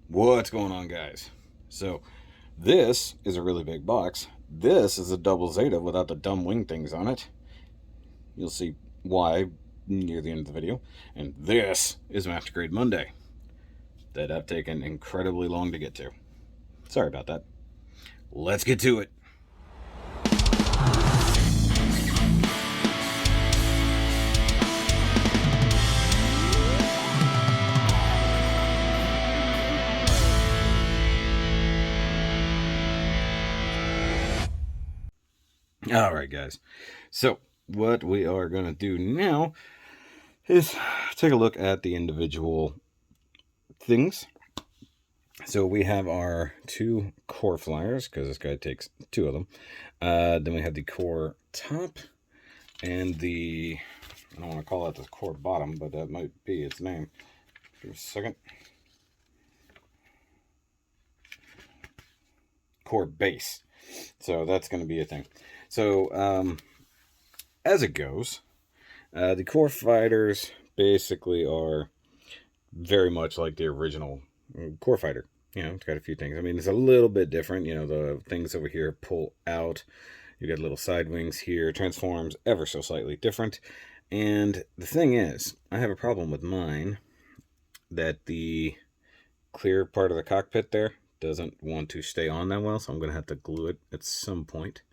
What's going on, guys? So, this is a really big box. This is a Double Zeta without the dumb wing things on it. You'll see why near the end of the video. And this is Master Grade Monday that I've taken incredibly long to get to. Sorry about that. Let's get to it. Alright, guys. So, what we are going to do now is take a look at the individual things. So we have our two core flyers, because this guy takes two of them. Then we have the core top and the, I don't want to call it the core bottom, but that might be its name. Give me a second. Core base. So that's going to be a thing. So as it goes, the core fighters basically are very much like the original core fighter. You know, it's got a few things. I mean, it's a little bit different. You know, the things over here pull out. You got little side wings here. Transforms ever so slightly different. And the thing is, I have a problem with mine that the clear part of the cockpit there doesn't want to stay on that well, so I'm going to have to glue it at some point.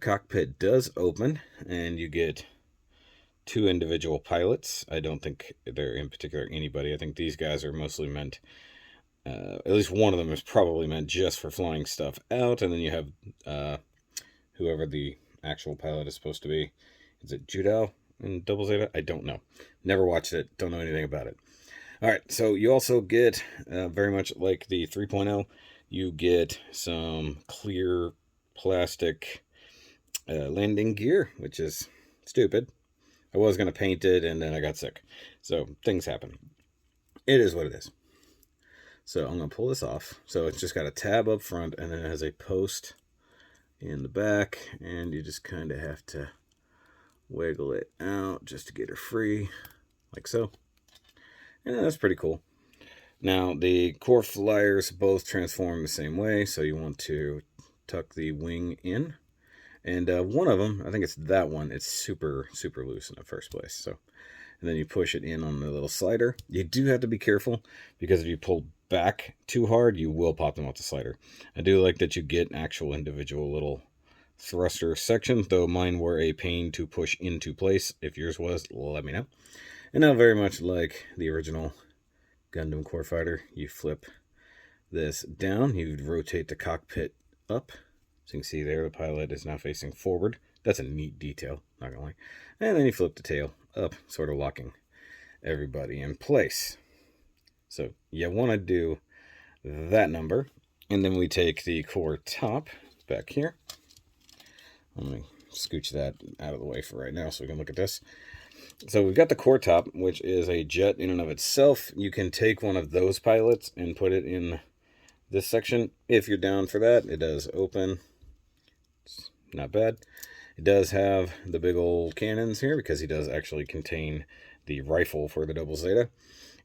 Cockpit does open, and you get two individual pilots. I don't think they're in particular anybody. I think these guys are mostly meant, at least one of them is probably meant just for flying stuff out, and then you have whoever the actual pilot is supposed to be. Is it Judo in Double Zeta? I don't know. Never watched it. Don't know anything about it. Alright, so you also get, very much like the 3.0, you get some clear plastic landing gear, which is stupid. I was going to paint it, and then I got sick. So, things happen. It is what it is. So, I'm going to pull this off. So, it's just got a tab up front, and then it has a post in the back, and you just kind of have to wiggle it out just to get her free, like so. And that's pretty cool. Now, the core flyers both transform the same way, so you want to tuck the wing in. And one of them, I think it's that one, it's super, super loose in the first place. So, and then you push it in on the little slider. You do have to be careful, because if you pull back too hard, you will pop them off the slider. I do like that you get actual individual little thruster sections, though mine were a pain to push into place. If yours was, let me know. And now, very much like the original Gundam core fighter, you flip this down. You rotate the cockpit up. So you can see there, the pilot is now facing forward. That's a neat detail, not gonna lie. And then you flip the tail up, sort of locking everybody in place. So you want to do that number. And then we take the core top back here. Let me scooch that out of the way for right now so we can look at this. So we've got the core top, which is a jet in and of itself. You can take one of those pilots and put it in this section if you're down for that. It does open. It's not bad. It does have the big old cannons here, because he does actually contain the rifle for the Double Zeta.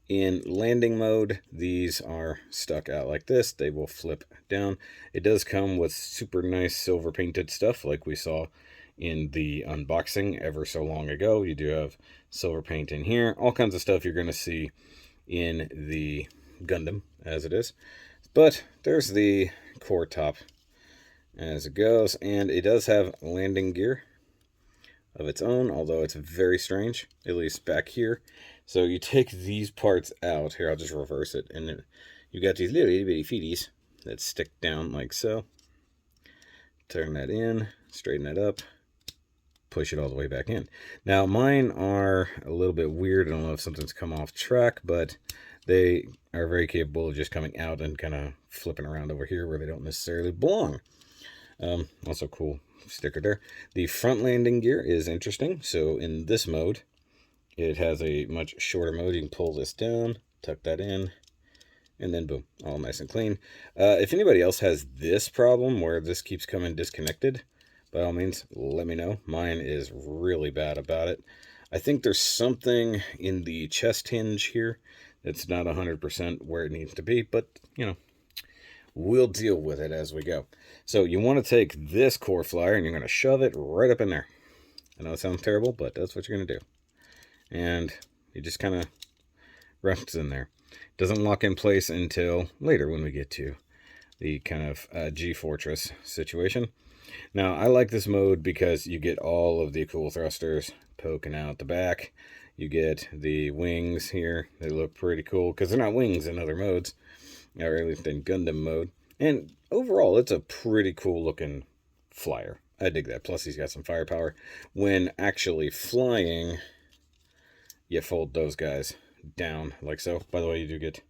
In landing mode, these are stuck out like this. They will flip down. It does come with super nice silver painted stuff like we saw in the unboxing ever so long ago. You do have silver paint in here. All kinds of stuff you're going to see in the Gundam as it is. But there's the core top as it goes. And it does have landing gear of its own, although it's very strange, at least back here. So you take these parts out. Here, I'll just reverse it. And then you got these little itty bitty feeties that stick down like so. Turn that in, straighten that up, push it all the way back in. Now, mine are a little bit weird. I don't know if something's come off track, but they are very capable of just coming out and kind of flipping around over here where they don't necessarily belong. Also cool sticker there. The front landing gear is interesting. So in this mode, it has a much shorter mode. You can pull this down, tuck that in, and then boom, all nice and clean. If anybody else has this problem where this keeps coming disconnected, by all means, let me know. Mine is really bad about it. I think there's something in the chest hinge here It's not 100% where it needs to be, but, you know, we'll deal with it as we go. So you want to take this core flyer and you're going to shove it right up in there. I know it sounds terrible, but that's what you're going to do. And you just kind of rests in there. Doesn't lock in place until later when we get to the kind of G-Fortress situation. Now, I like this mode because you get all of the cool thrusters poking out the back. You get the wings here. They look pretty cool because they're not wings in other modes, or at least in Gundam mode. And overall, it's a pretty cool looking flyer. I dig that. Plus, he's got some firepower. When actually flying, you fold those guys down like so. By the way, you do get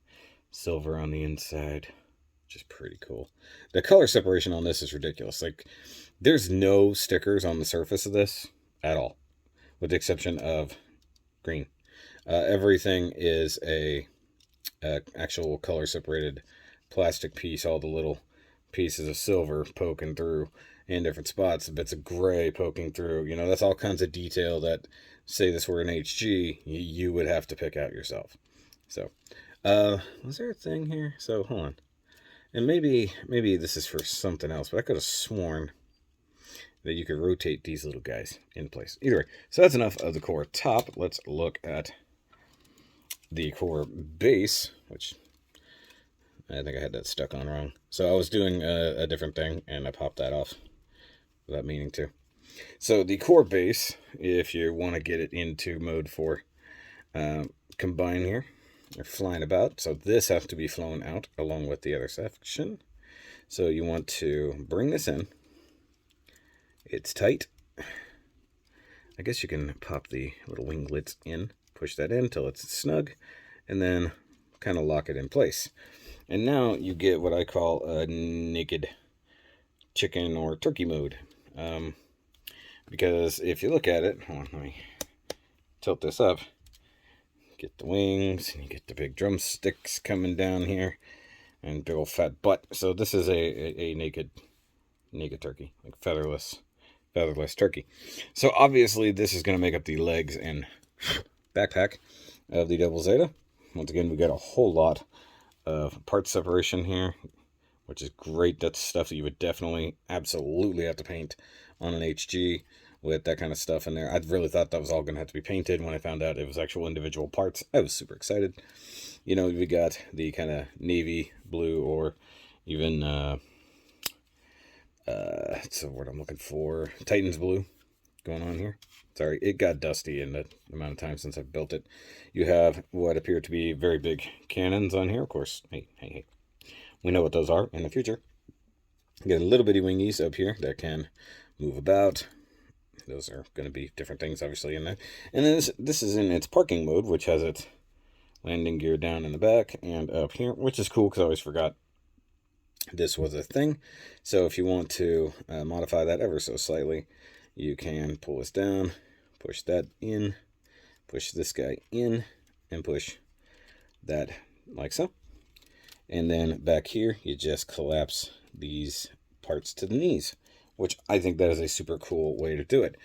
silver on the inside, which is pretty cool. The color separation on this is ridiculous. Like, there's no stickers on the surface of this at all, with the exception of green. Everything is a actual color separated plastic piece. All the little pieces of silver poking through in different spots, bits of gray poking through. You know, that's all kinds of detail that, say this were an HG, you would have to pick out yourself. So, was there a thing here? So, hold on. And maybe this is for something else, but I could have sworn that you could rotate these little guys in place. Either way, so that's enough of the core top. Let's look at the core base, which I think I had that stuck on wrong. So I was doing a different thing, and I popped that off without meaning to. So the core base, if you want to get it into mode 4, combine here, they're flying about. So this has to be flown out along with the other section. So you want to bring this in. It's tight. I guess you can pop the little winglets in, push that in until it's snug, and then kind of lock it in place. And now you get what I call a naked chicken or turkey mode. Because if you look at it, hold on, let me tilt this up. Get the wings, and you get the big drumsticks coming down here, and big old fat butt. So this is a naked turkey, like featherless turkey. So obviously this is going to make up the legs and backpack of the Double Zeta. Once again, we got a whole lot of part separation here, which is great. That's stuff that you would definitely, absolutely have to paint on an HG with that kind of stuff in there. I really thought that was all going to have to be painted. When I found out it was actual individual parts, I was super excited. You know, we got the kind of navy blue, or even that's the word I'm looking for, Titan's blue going on here. Sorry, it got dusty in the amount of time since I've built it. You have what appear to be very big cannons on here. Of course, hey, we know what those are in the future. You get a little bitty wingies up here that can move about. Those are going to be different things, obviously, in there. And then this is in its parking mode, which has its landing gear down in the back and up here, which is cool because I always forgot this was a thing. So if you want to modify that ever so slightly, you can pull this down, push that in, push this guy in, and push that like so. And then back here, you just collapse these parts to the knees, which I think that is a super cool way to do it.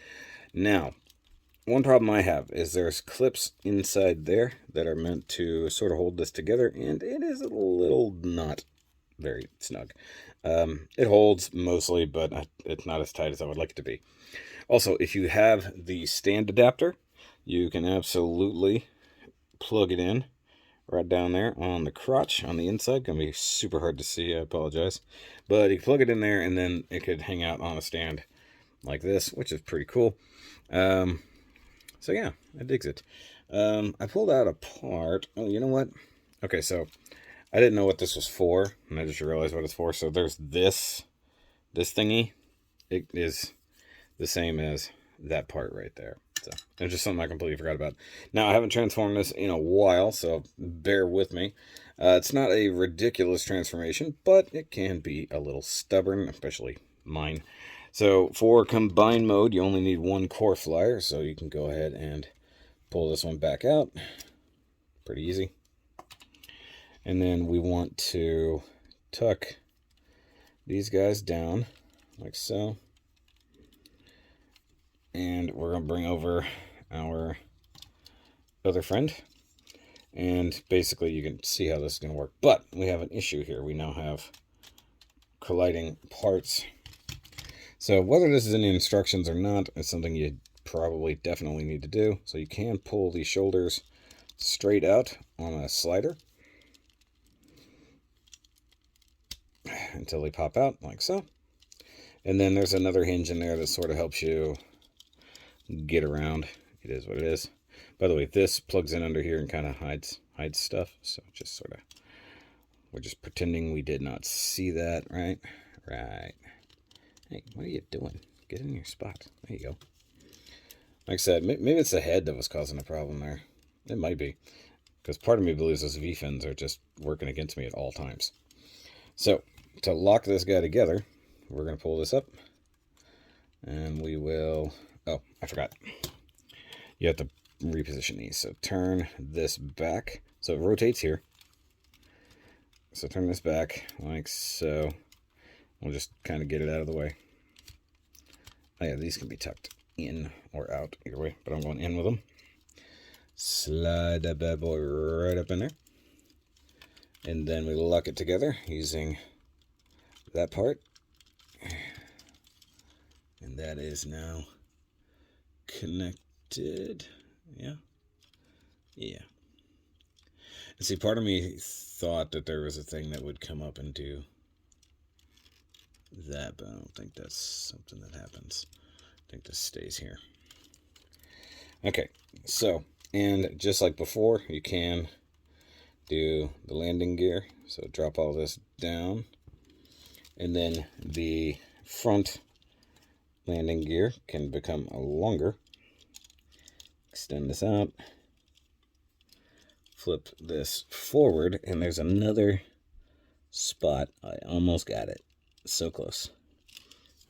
Now, one problem I have is there's clips inside there that are meant to sort of hold this together, and it is a little not very snug. It holds mostly, but it's not as tight as I would like it to be. Also, if you have the stand adapter, you can absolutely plug it in right down there on the crotch on the inside. Gonna be super hard to see, I apologize. But you can plug it in there, and then it could hang out on a stand like this, which is pretty cool. So yeah, I digs it. I pulled out a part. Oh, you know what? Okay, so I didn't know what this was for, and I just realized what it's for. So there's this thingy. It is the same as that part right there. So it's just something I completely forgot about. Now, I haven't transformed this in a while, so bear with me. It's not a ridiculous transformation, but it can be a little stubborn, especially mine. So for combined mode, you only need one core flyer, so you can go ahead and pull this one back out. Pretty easy. And then we want to tuck these guys down like so. And we're going to bring over our other friend. And basically you can see how this is going to work. But we have an issue here. We now have colliding parts. So whether this is in the instructions or not is something you probably definitely need to do. So you can pull these shoulders straight out on a slider until they pop out like so. And then there's another hinge in there that sort of helps you get around. It is what it is. By the way, this plugs in under here and kind of hides stuff. So just sort of, we're just pretending we did not see that, right? Right. Hey, what are you doing? Get in your spot. There you go. Like I said, maybe it's the head that was causing the problem there. It might be. Because part of me believes those V-fins are just working against me at all times. So, to lock this guy together, we're going to pull this up. And we will... Oh, I forgot. You have to reposition these. So turn this back. So it rotates here. So turn this back like so. We'll just kind of get it out of the way. Oh yeah, these can be tucked in or out either way, but I'm going in with them. Slide that bad boy right up in there. And then we lock it together using that part. And that is now connected. Yeah. Yeah. And see, part of me thought that there was a thing that would come up and do that, but I don't think that's something that happens. I think this stays here. Okay, so, and just like before, you can do the landing gear. So drop all this down. And then the front landing gear can become longer. Extend this out. Flip this forward, and there's another spot. I almost got it. So close.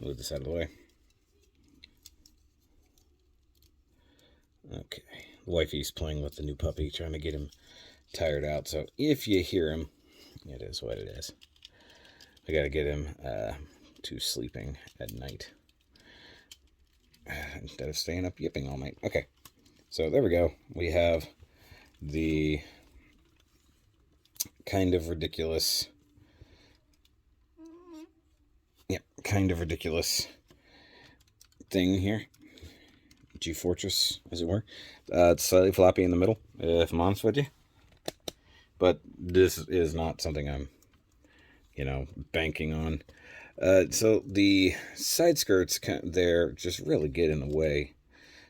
Move this out of the way. Okay. Wifey's playing with the new puppy, trying to get him tired out. So if you hear him, it is what it is. I gotta get him to sleeping at night instead of staying up yipping all night. Okay. So there we go. We have the kind of ridiculous thing here. G-Fortress, as it were. It's slightly floppy in the middle, if I'm honest with you. But this is not something I'm, banking on. So the side skirts, there just really get in the way.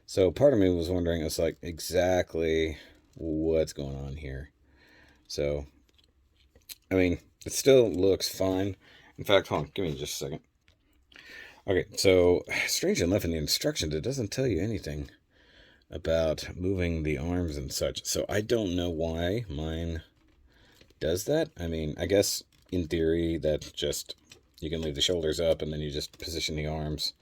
So part of me was wondering, it's like, exactly what's going on here. So, I mean, it still looks fine. In fact, hold on, give me just a second. Okay, so, strangely enough, in the instructions, it doesn't tell you anything about moving the arms and such. So I don't know why mine does that. I mean, I guess, in theory, that just, you can leave the shoulders up, and then you just position the arms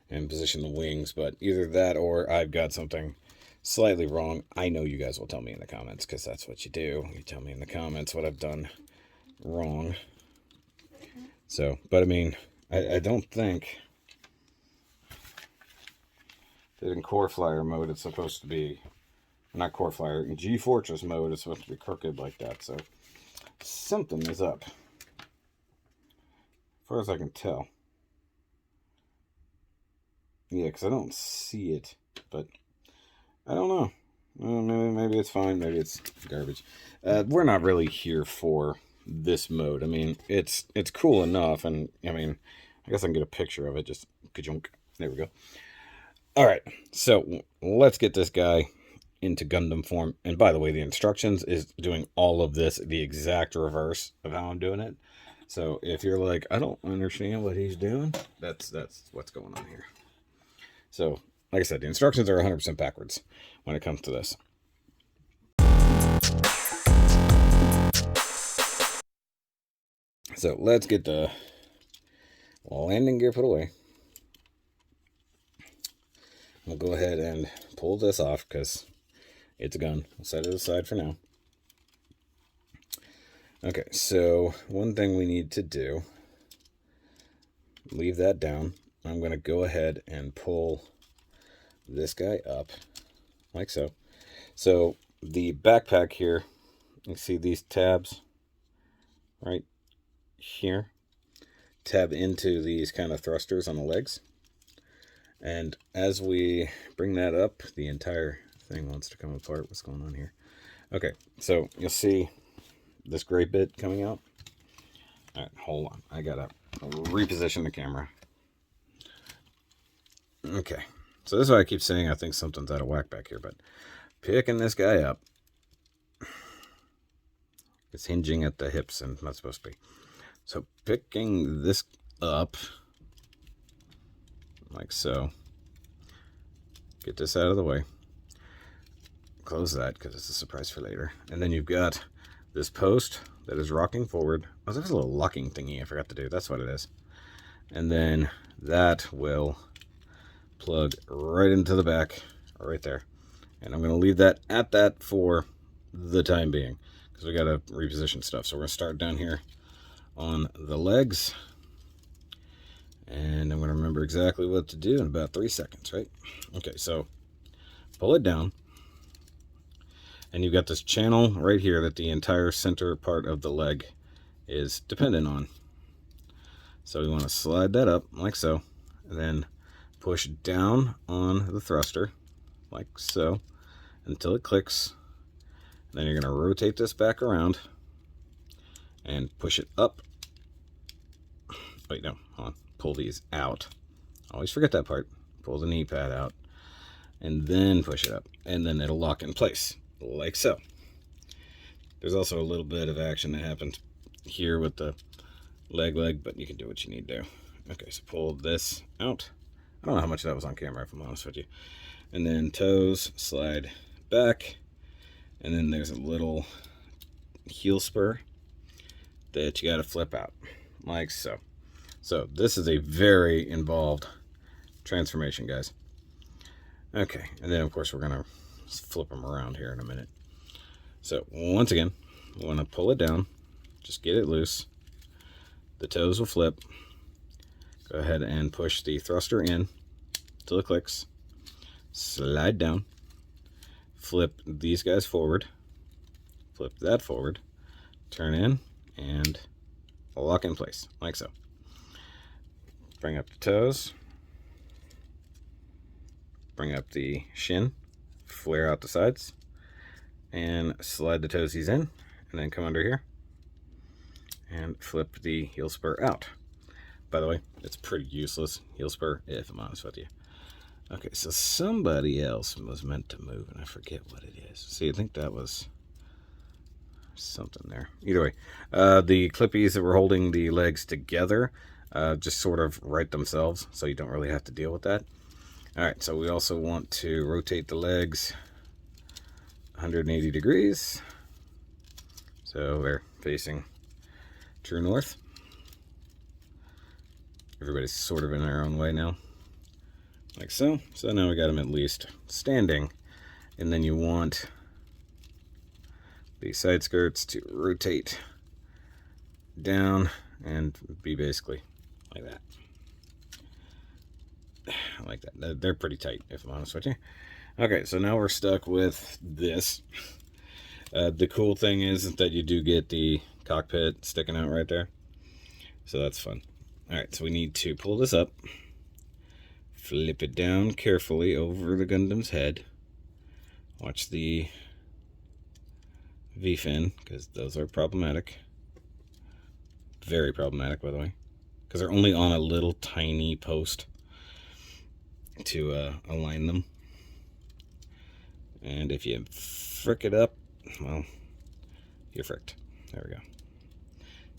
and position the wings. But either that, or I've got something slightly wrong. I know you guys will tell me in the comments, because that's what you do. You tell me in the comments what I've done wrong. So, but I mean, I don't think that in Core Flyer mode it's supposed to be, not Core Flyer, in G-Fortress mode it's supposed to be crooked like that. So, something is up, as far as I can tell. Yeah, because I don't see it, but I don't know. Maybe it's fine, maybe it's garbage. We're not really here for this mode. I mean, it's cool enough, and I mean, I guess I can get a picture of it. Just ka-junk. There we go. All right, so let's get this guy into Gundam form. And by the way, the instructions is doing all of this the exact reverse of how I'm doing it. So if you're like, I don't understand what he's doing, that's what's going on here. So, like I said, the instructions are 100% backwards when it comes to this. So let's get the landing gear put away. We'll go ahead and pull this off because it's a gun. We'll set it aside for now. Okay, so one thing we need to do, leave that down. I'm going to go ahead and pull this guy up like so. So the backpack here You see these tabs right here tab into these kind of thrusters on the legs. And as we bring that up, the entire thing wants to come apart. What's going on here? Okay, so you'll see this gray bit coming out. All right, hold on. I gotta reposition the camera. Okay, so this is why I keep saying I think something's out of whack back here, but picking this guy up, it's hinging at the hips and not supposed to be. So picking this up, like so, get this out of the way, close that because it's a surprise for later, and then you've got this post that is rocking forward. Oh, there's a little locking thingy I forgot to do. That's what it is. And then that will plug right into the back, right there. And I'm going to leave that at that for the time being, because we got to reposition stuff. So we're going to start down here on the legs. And I'm going to remember exactly what to do in about 3 seconds, right? Okay, so pull it down. And you've got this channel right here that the entire center part of the leg is dependent on. So we want to slide that up like so, and then push down on the thruster like so until it clicks. Then you're going to rotate this back around and push it up. Wait, no, hold on. Pull these out. Always forget that part. Pull the knee pad out and then push it up, and then it'll lock in place like so. There's also a little bit of action that happens here with the leg, but you can do what you need to do. Okay, so pull this out. I don't know how much that was on camera, if I'm honest with you. And then toes slide back, and then there's a little heel spur that you got to flip out like so. So this is a very involved transformation, guys. Okay, and then of course we're gonna flip them around here in a minute. So once again, we want to pull it down, just get it loose. The toes will flip. Go ahead and push the thruster in till it clicks. Slide down. Flip these guys forward. Flip that forward. Turn in and lock in place like so. Bring up the toes. Bring up the shin. Flare out the sides. And slide the toesies in. And then come under here. And flip the heel spur out. By the way, it's pretty useless heel spur, if I'm honest with you. Okay, so somebody else was meant to move, and I forget what it is. See, I think that was something there. Either way, the clippies that were holding the legs together just sort of right themselves, so you don't really have to deal with that. All right, so we also want to rotate the legs 180 degrees. So they're facing true north. Everybody's sort of in their own way now, like so. So now we got them at least standing, and then you want the side skirts to rotate down and be basically like that. Like that. They're pretty tight, if I'm honest with you. Okay, so now we're stuck with this. The cool thing is that you do get the cockpit sticking out right there, so that's fun. All right, so we need to pull this up, flip it down carefully over the Gundam's head. Watch the V-fin, because those are problematic. Very problematic, by the way, because they're only on a little tiny post to align them. And if you frick it up, well, you're fricked. There we go.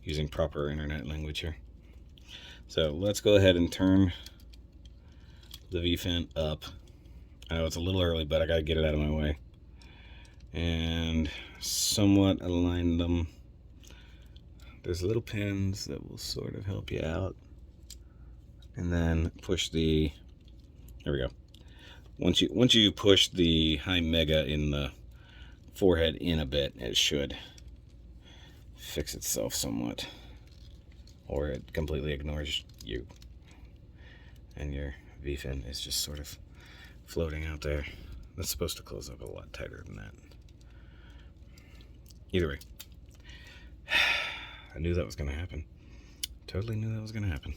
Using proper internet language here. So let's go ahead and turn the V-fin up. I know it's a little early, but I gotta get it out of my way. And somewhat align them. There's little pins that will sort of help you out. And then push the, there we go. Once you push the high mega in the forehead in a bit, it should fix itself somewhat. Or it completely ignores you. And your V-fin is just sort of floating out there. That's supposed to close up a lot tighter than that. Either way, I knew that was going to happen. Totally knew that was going to happen.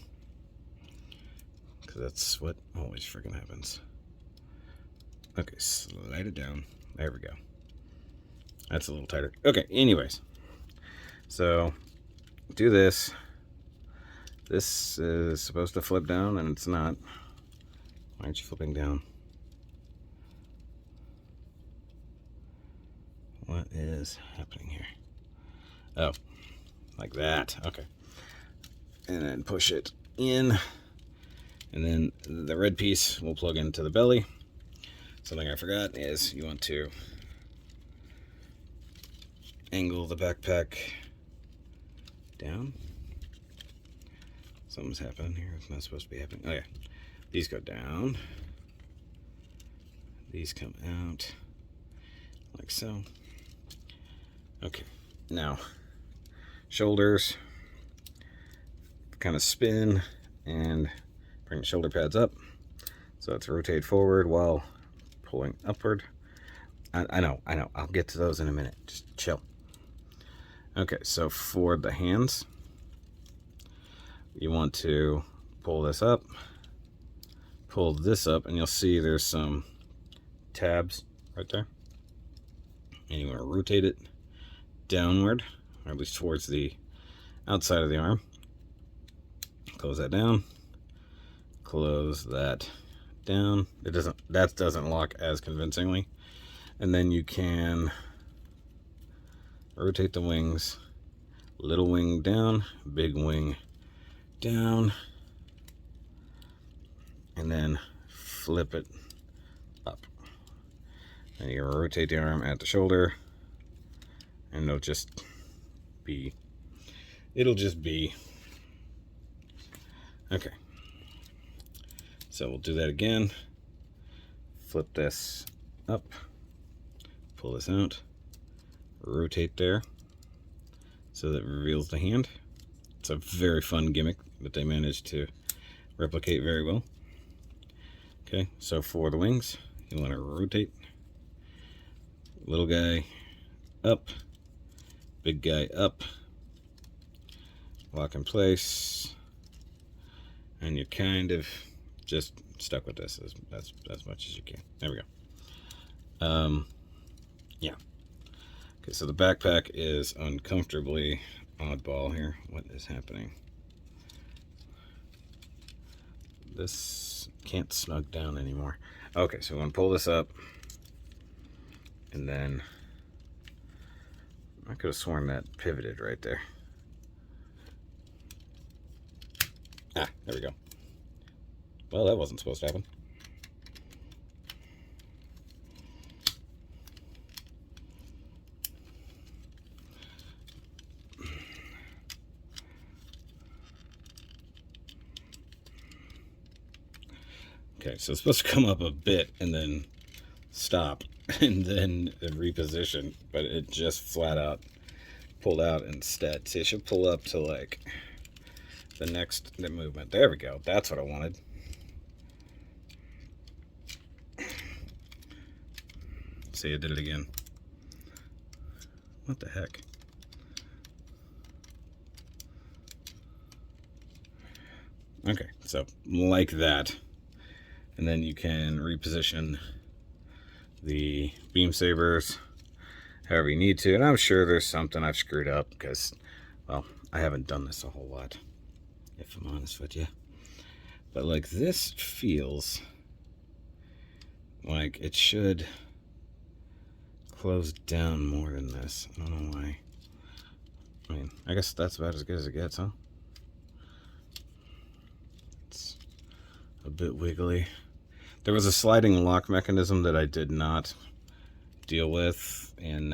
Because that's what always freaking happens. Okay, slide it down. There we go. That's a little tighter. Okay, anyways. So, do this. This is supposed to flip down, and it's not. Why aren't you flipping down? What is happening here? Oh, like that. Okay. And then push it in. And then the red piece will plug into the belly. Something I forgot is you want to angle the backpack down. Something's happening here. It's not supposed to be happening. Oh yeah. These go down. These come out. Like so. Okay. Now, shoulders. Kind of spin and bring the shoulder pads up. So it's rotate forward while pulling upward. I know. I'll get to those in a minute. Just chill. Okay, so for the hands, you want to pull this up, pull this up, and you'll see there's some tabs right there. And you want to rotate it downward, or at least towards the outside of the arm. Close that down. Close that down. That doesn't lock as convincingly. And then you can rotate the wings. Little wing down, big wing down, and then flip it up. And you rotate the arm at the shoulder, and it'll just be. Okay. So we'll do that again. Flip this up, pull this out, rotate there so that it reveals the hand. It's a very fun gimmick that they managed to replicate very well. Okay, so for the wings, you want to rotate. Little guy up, big guy up, lock in place, and you're kind of just stuck with this as much as you can. There we go. Yeah. Okay, so the backpack is uncomfortably oddball here. What is happening? This can't snug down anymore. Okay, so I'm going to pull this up, and then I could have sworn that pivoted right there. Ah, there we go. Well, that wasn't supposed to happen. Okay, so it's supposed to come up a bit and then stop and then reposition, but it just flat out pulled out instead. See, it should pull up to like the movement. There we go. That's what I wanted. See, I did it again. What the heck? Okay, so like that. And then you can reposition the beam sabers however you need to. And I'm sure there's something I've screwed up because, well, I haven't done this a whole lot, if I'm honest with you. But like this feels like it should close down more than this. I don't know why. I mean, I guess that's about as good as it gets, huh? It's a bit wiggly. There was a sliding lock mechanism that I did not deal with in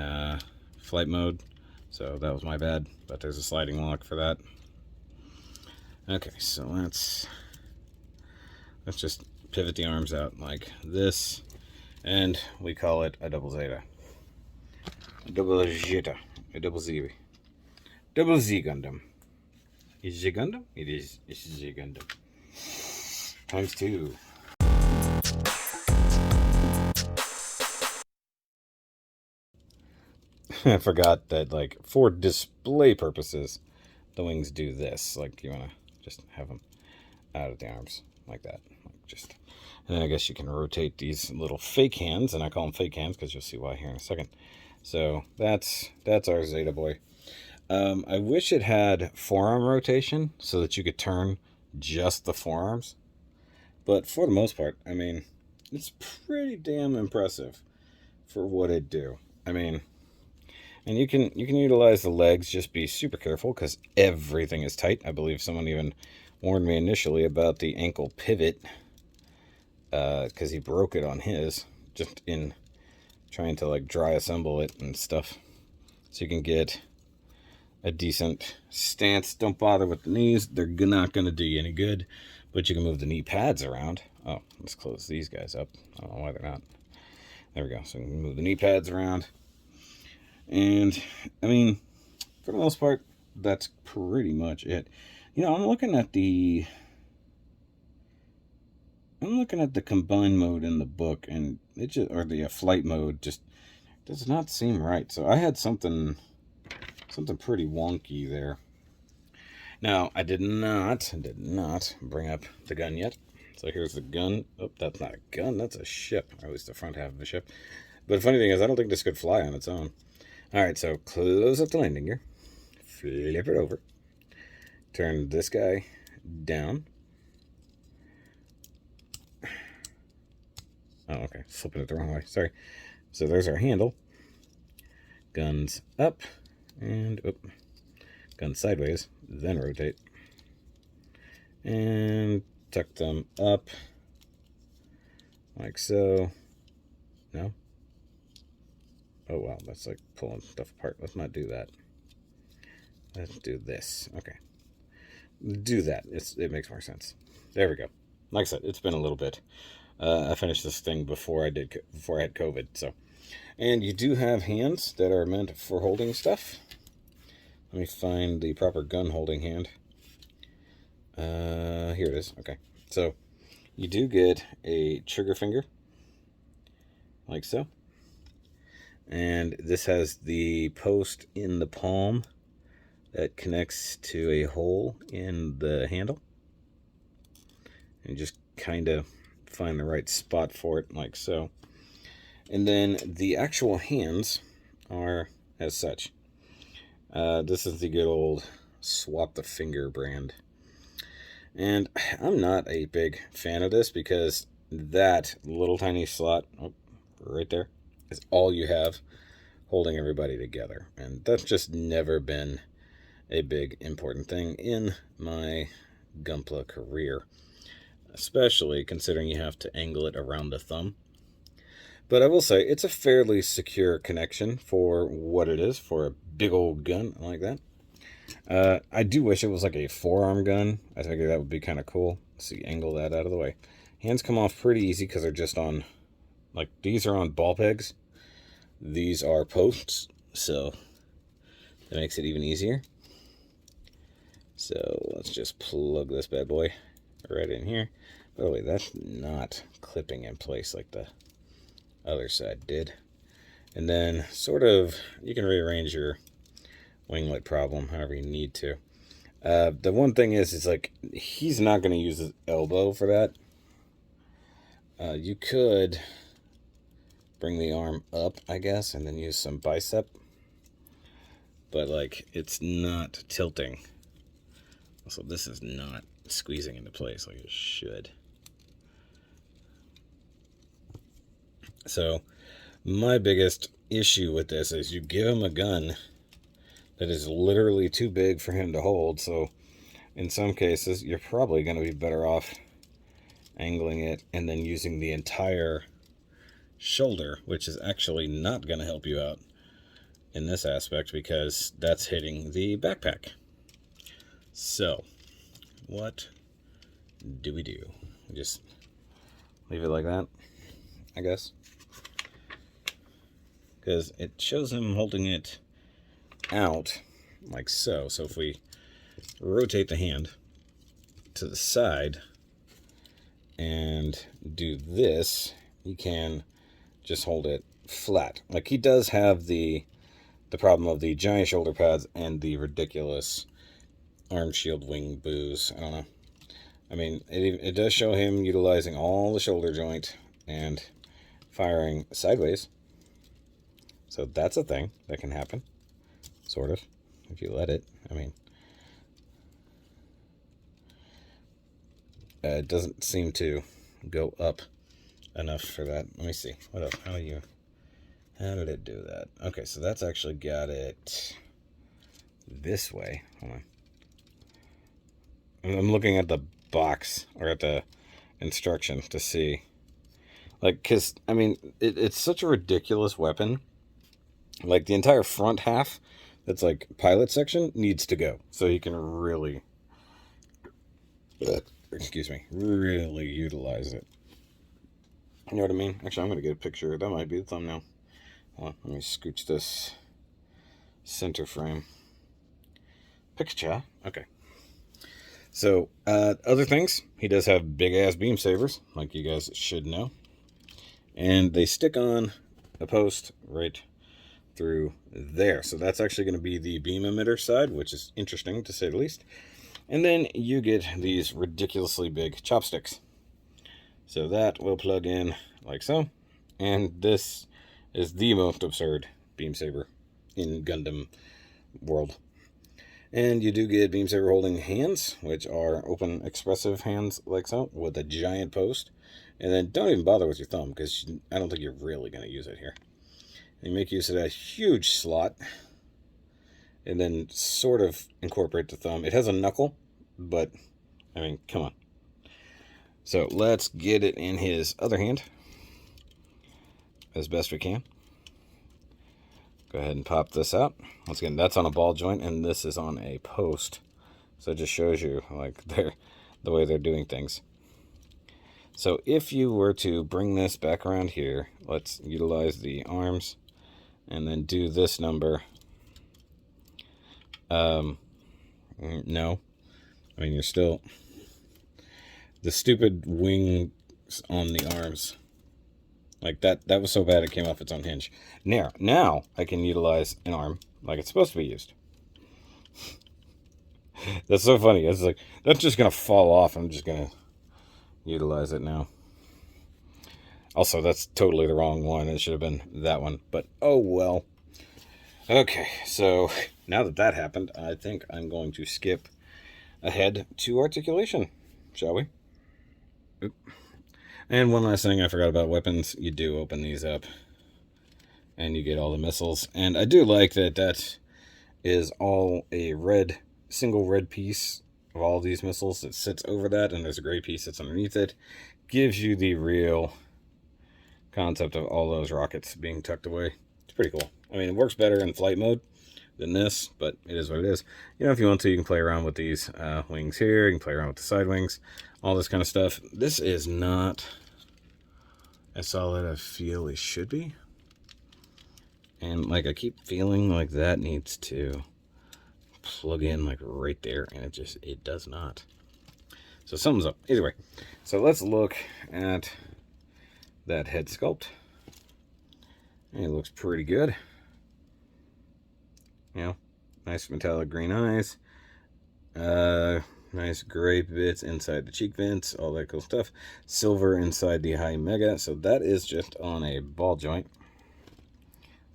flight mode, so that was my bad, but there's a sliding lock for that. Okay, so let's just pivot the arms out like this, and we call it a double zeta. A double zeta. A double Z. Double Z Gundam. Is it Gundam? It is. It's a Gundam. Times 2. I forgot that, like, for display purposes, the wings do this. Like, you want to just have them out of the arms like that. Like just, and then I guess you can rotate these little fake hands, and I call them fake hands because you'll see why here in a second. So that's our Zeta boy. I wish it had forearm rotation so that you could turn just the forearms. But for the most part, I mean, it's pretty damn impressive for what it do. I mean, and you can utilize the legs. Just be super careful because everything is tight. I believe someone even warned me initially about the ankle pivot because he broke it on his just in trying to like dry assemble it and stuff. So you can get a decent stance. Don't bother with the knees. They're not going to do you any good. But you can move the knee pads around. Oh, let's close these guys up. I don't know why they're not. There we go. So we can move the knee pads around. And, I mean, for the most part, that's pretty much it. You know, I'm looking at the combined mode in the book, and it just, or the flight mode, just does not seem right. So I had something pretty wonky there. Now, I did not bring up the gun yet. So here's the gun. Oh, that's not a gun. That's a ship, or at least the front half of a ship. But the funny thing is, I don't think this could fly on its own. All right, so close up the landing gear. Flip it over. Turn this guy down. Oh, okay. Flipping it the wrong way. Sorry. So there's our handle. Guns up. And up. Guns sideways. Then rotate. And tuck them up. Like so. No? Oh, wow. That's like pulling stuff apart. Let's not do that. Let's do this. Okay. Do that. It makes more sense. There we go. Like I said, it's been a little bit. I finished this thing before I had COVID. So, and you do have hands that are meant for holding stuff. Let me find the proper gun holding hand. Here it is. Okay. So you do get a trigger finger, like so. And this has the post in the palm that connects to a hole in the handle. And just kind of find the right spot for it, like so. And then the actual hands are as such. This is the good old swap the finger brand. And I'm not a big fan of this because that little tiny slot right there is all you have holding everybody together. And that's just never been a big important thing in my Gunpla career, especially considering you have to angle it around the thumb. But I will say it's a fairly secure connection for what it is, for a big old gun like that. I do wish it was like a forearm gun. I figure that would be kind of cool. Let's see, angle that out of the way. Hands come off pretty easy because they're just on, like, these are on ball pegs. These are posts, so that makes it even easier. So let's just plug this bad boy right in here. By the way, that's not clipping in place like the other side did. And then sort of, you can rearrange your winglet problem however you need to. The one thing is like, he's not going to use his elbow for that. You could bring the arm up, I guess, and then use some bicep. But, like, it's not tilting. Also, this is not squeezing into place like it should. So, my biggest issue with this is you give him a gun that is literally too big for him to hold. So, in some cases, you're probably going to be better off angling it and then using the entire shoulder, which is actually not going to help you out in this aspect because that's hitting the backpack. So, what do? We just leave it like that, I guess, because it shows him holding it out like so. So if we rotate the hand to the side and do this, you can just hold it flat. Like, he does have the the problem of the giant shoulder pads and the ridiculous arm shield wing boos. I don't know. I mean, it does show him utilizing all the shoulder joint and firing sideways. So that's a thing that can happen, sort of, if you let it. I mean, it doesn't seem to go up enough for that. Let me see. What else? How did it do that? Okay, so that's actually got it this way. Hold on. I'm looking at the box, or at the instruction, to see. Like, because, I mean, it's such a ridiculous weapon. Like, the entire front half, that's like pilot section, needs to go. So you can really, really utilize it. You know what I mean? Actually, I'm going to get a picture. That might be the thumbnail. Hold on, let me scooch this center frame. Picture. Okay. So, other things. He does have big-ass beam sabers, like you guys should know. And they stick on a post right through there. So that's actually going to be the beam emitter side, which is interesting, to say the least. And then you get these ridiculously big chopsticks. So that will plug in like so. And this is the most absurd beam saber in Gundam world. And you do get beam saber holding hands, which are open expressive hands like so, with a giant post. And then don't even bother with your thumb, because I don't think you're really going to use it here. You make use of that huge slot, and then sort of incorporate the thumb. It has a knuckle, but, I mean, come on. So let's get it in his other hand as best we can. Go ahead and pop this out. Once again, that's on a ball joint, and this is on a post. So it just shows you, like, the way they're doing things. So if you were to bring this back around here, let's utilize the arms and then do this number. No. I mean, you're still... The stupid wings on the arms. Like, that was so bad it came off its own hinge. Now I can utilize an arm like it's supposed to be used. That's so funny. It's like, that's just going to fall off. I'm just going to utilize it now. Also, that's totally the wrong one. It should have been that one. But, oh well. Okay, so now that happened, I think I'm going to skip ahead to articulation, shall we? Oop. And one last thing I forgot about weapons. You do open these up, and you get all the missiles. And I do like that is all a single red piece of all these missiles that sits over that, and there's a gray piece that's underneath it. Gives you the real concept of all those rockets being tucked away. It's pretty cool. I mean, it works better in flight mode than this, but it is what it is. You know, if you want to, you can play around with these wings here. You can play around with the side wings, all this kind of stuff. This is not as solid as I feel it should be. And, like, I keep feeling like that needs to plug in, like, right there, and it does not. So something's up. Either way. So let's look at that head sculpt. And it looks pretty good. You know, nice metallic green eyes. Nice gray bits inside the cheek vents, all that cool stuff. Silver inside the high mega. So that is just on a ball joint.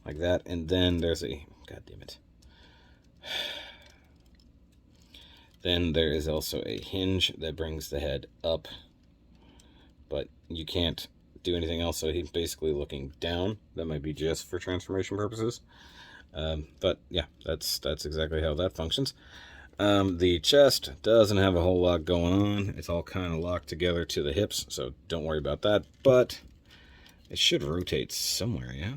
Like that. And then there's a... God damn it. Then there is also a hinge that brings the head up. But you can't do anything else, so he's basically looking down. That might be just for transformation purposes. But yeah, that's exactly how that functions. The chest doesn't have a whole lot going on. It's all kind of locked together to the hips, so don't worry about that. But it should rotate somewhere, yeah?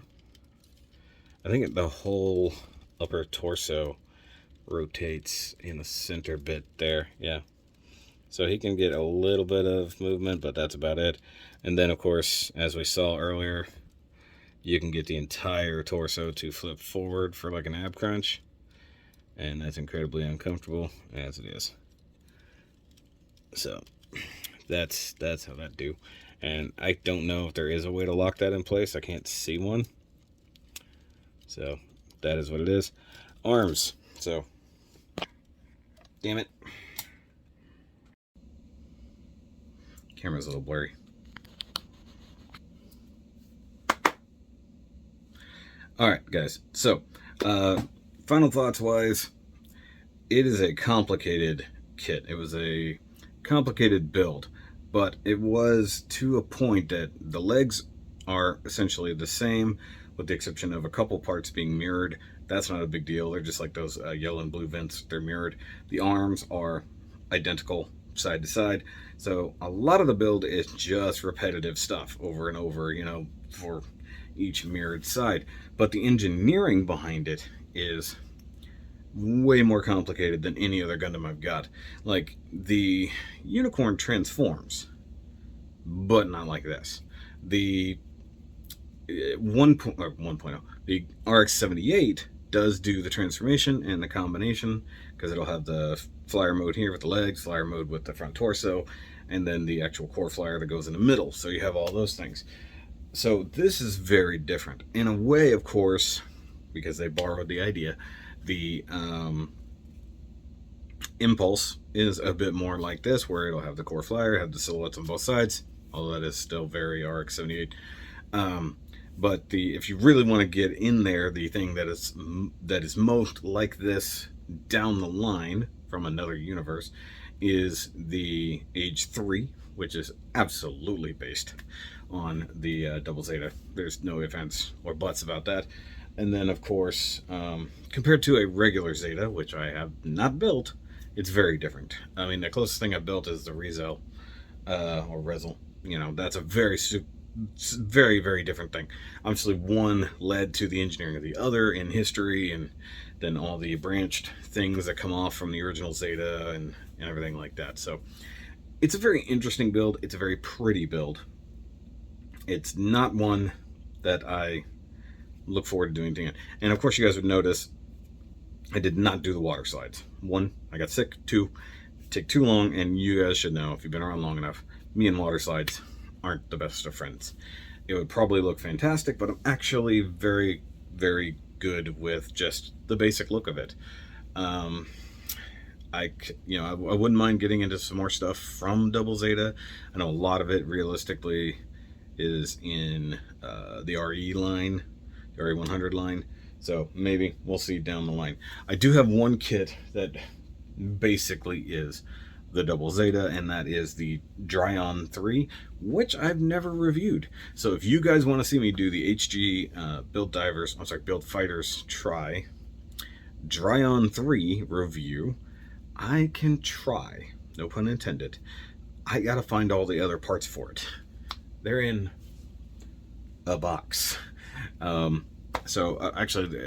I think the whole upper torso rotates in the center bit there, yeah. So he can get a little bit of movement, but that's about it. And then, of course, as we saw earlier, you can get the entire torso to flip forward for like an ab crunch. And that's incredibly uncomfortable, as it is. So, that's how that do. And I don't know if there is a way to lock that in place. I can't see one. So, that is what it is. Arms. So, damn it. Camera's a little blurry. Alright, guys. So, final thoughts wise, it is a complicated kit. It was a complicated build, but it was to a point that the legs are essentially the same, with the exception of a couple parts being mirrored. That's not a big deal. They're just like those yellow and blue vents. They're mirrored. The arms are identical side to side. So a lot of the build is just repetitive stuff over and over, you know, for each mirrored side. But the engineering behind it is way more complicated than any other Gundam I've got. Like, the unicorn transforms, but not like this. The 1.0, the RX-78 does do the transformation and the combination, because it'll have the flyer mode here with the legs, flyer mode with the front torso, and then the actual core flyer that goes in the middle. So you have all those things. So this is very different. In a way, of course, because they borrowed the idea, the Impulse is a bit more like this, where it'll have the core flyer, have the silhouettes on both sides, although that is still very RX-78. But if you really want to get in there, the thing that is most like this down the line from another universe is the Age 3, which is absolutely based on the Double Zeta. There's no ifs, ands, or buts about that. And then, of course, compared to a regular Zeta, which I have not built, it's very different. I mean, the closest thing I've built is the Rezel, or Rezel. You know, that's a very, very different thing. Obviously, one led to the engineering of the other in history, and then all the branched things that come off from the original Zeta and everything like that. So, it's a very interesting build. It's a very pretty build. It's not one that I look forward to doing anything in. And of course, you guys would notice I did not do the water slides. One, I got sick. Two, take too long, and you guys should know, if you've been around long enough, me and water slides aren't the best of friends. It would probably look fantastic, but I'm actually very, very good with just the basic look of it. I wouldn't mind getting into some more stuff from Double Zeta. I know a lot of it, realistically, is in the RE line, the RE100 line. So maybe we'll see down the line. I do have one kit that basically is the Double Zeta, and that is the Dryon 3, which I've never reviewed. So if you guys want to see me do the HG Build Fighters Try Dryon 3 review, I can try. No pun intended. I gotta find all the other parts for it. They're in a box. Actually,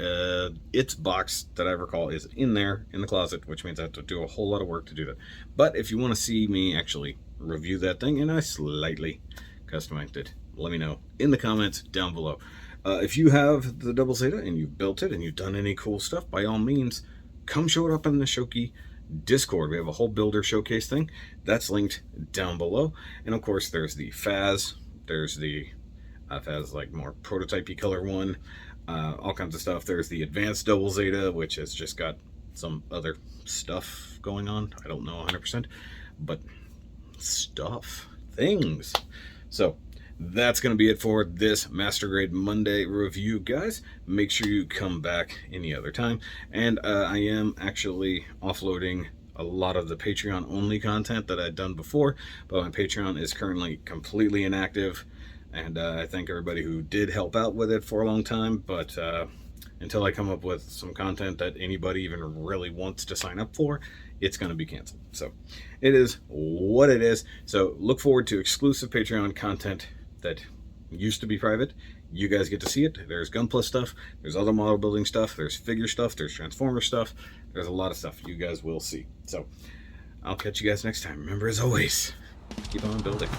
its box that I recall is in there in the closet, which means I have to do a whole lot of work to do that. But if you want to see me actually review that thing, and I slightly customized it, let me know in the comments down below. If you have the Double Zeta and you've built it and you've done any cool stuff, by all means, come show it up in the Shoki Discord. We have a whole builder showcase thing that's linked down below. And of course, there's the Phaz. There's the Phaz, like, more prototype-y color one. All kinds of stuff. There's the advanced Double Zeta, which has just got some other stuff going on. I don't know 100%, but things. So that's going to be it for this Master Grade Monday review, guys. Make sure you come back any other time. And I am actually offloading a lot of the Patreon only content that I'd done before, but my Patreon is currently completely inactive. And I thank everybody who did help out with it for a long time, but until I come up with some content that anybody even really wants to sign up for, it's going to be canceled. So it is what it is. So look forward to exclusive Patreon content that used to be private. You guys get to see it. There's Gunpla stuff, there's other model building stuff, there's figure stuff, there's Transformer stuff, there's a lot of stuff you guys will see. So I'll catch you guys next time. Remember, as always, keep on building.